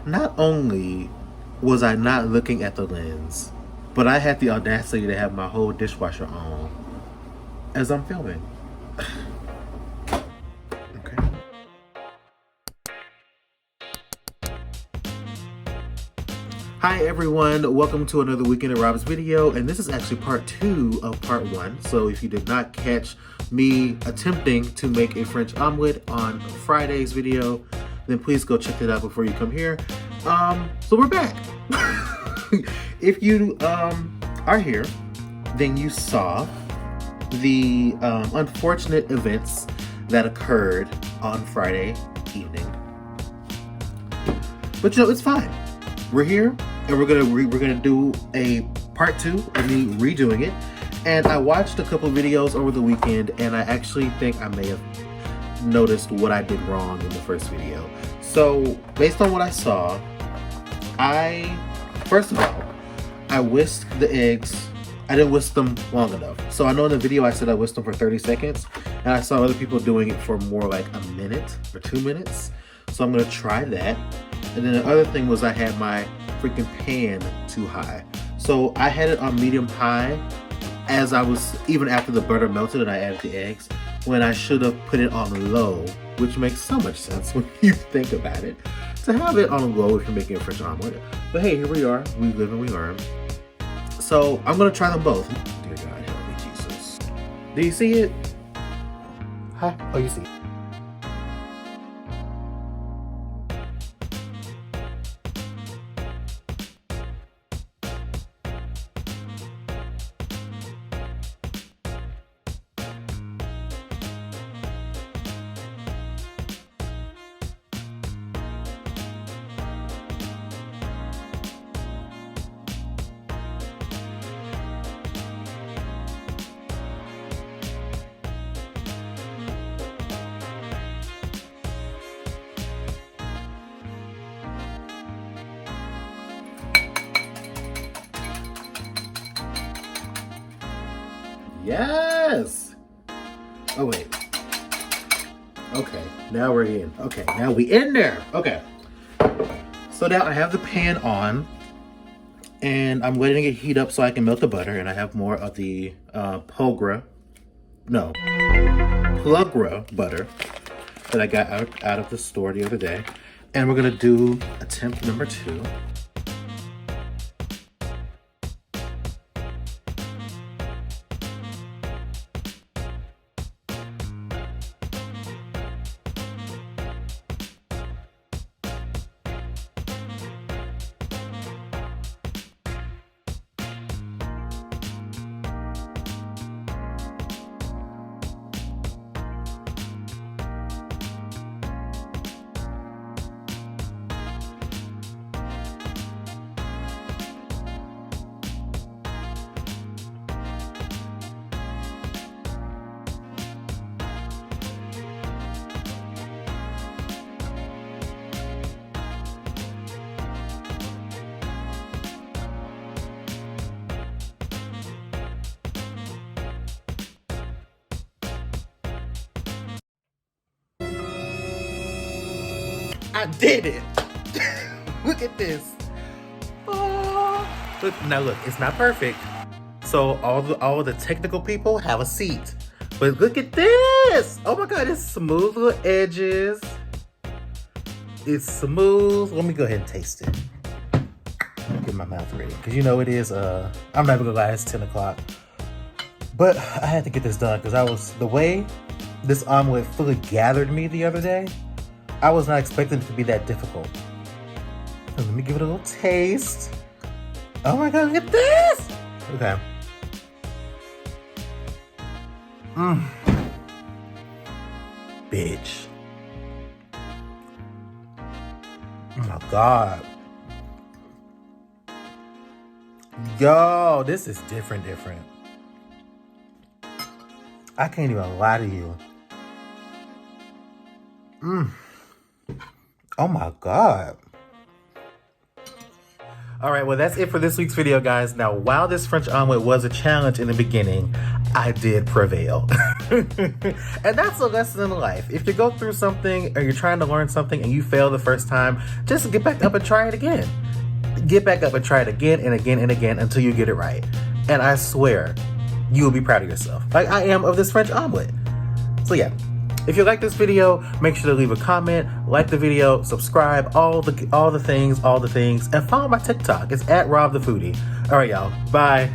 Not only was I not looking at the lens, but I had the audacity to have my whole dishwasher on as I'm filming. Okay. Hi everyone, welcome to another Weekend at Rob's video, and this is actually part 2 of part 1. So if you did not catch me attempting to make a French omelet on Friday's video, then please go check that out before you come here. So we're back. If you are here, then you saw the unfortunate events that occurred on Friday evening. But you know, it's fine. We're here, and we're gonna do a part 2 of me redoing it. And I watched a couple videos over the weekend, and I actually think I may have noticed what I did wrong in the first video. So based on what I saw, first of all, I whisked the eggs. I didn't whisk them long enough. So I know in the video I said I whisked them for 30 seconds, and I saw other people doing it for more like a minute or 2 minutes. So I'm gonna try that. And then the other thing was I had my freaking pan too high. So I had it on medium high as I was, even after the butter melted and I added the eggs, when I should have put it on low, which makes so much sense when you think about it, to have it on low if you're making a French omelet. But hey, here we are. We live and we learn. So I'm gonna try them both. Dear God, help me, Jesus. Do you see it? Huh? Oh, you see it. Yes! Oh, wait. Okay, now we're in. Okay, now we in there. Okay. So now I have the pan on, and I'm letting it heat up so I can melt the butter, and I have more of the Plugra butter that I got out of the store the other day. And we're gonna do attempt number 2. I did it! Look at this. Oh. Look, now look, it's not perfect. So all the technical people have a seat. But look at this! Oh my God, it's smooth little edges. It's smooth. Let me go ahead and taste it. Get my mouth ready. Cause you know it is, I'm not gonna lie, it's 10 o'clock. But I had to get this done because the way this omelet fully gathered me the other day, I was not expecting it to be that difficult. So let me give it a little taste. Oh my God, look at this! Okay. Bitch. Oh my God. Yo, this is different. I can't even lie to you. Oh my God. All right, well, that's it for this week's video, guys. Now, while this French omelet was a challenge in the beginning, I did prevail. And that's a lesson in life. If you go through something or you're trying to learn something and you fail the first time, just get back up and try it again. Get back up and try it again and again and again until you get it right. And I swear, you will be proud of yourself, like I am of this French omelet. So yeah, if you like this video, make sure to leave a comment, like the video, subscribe, all the things, and follow my TikTok. It's @RobTheFoodie. All right, y'all. Bye.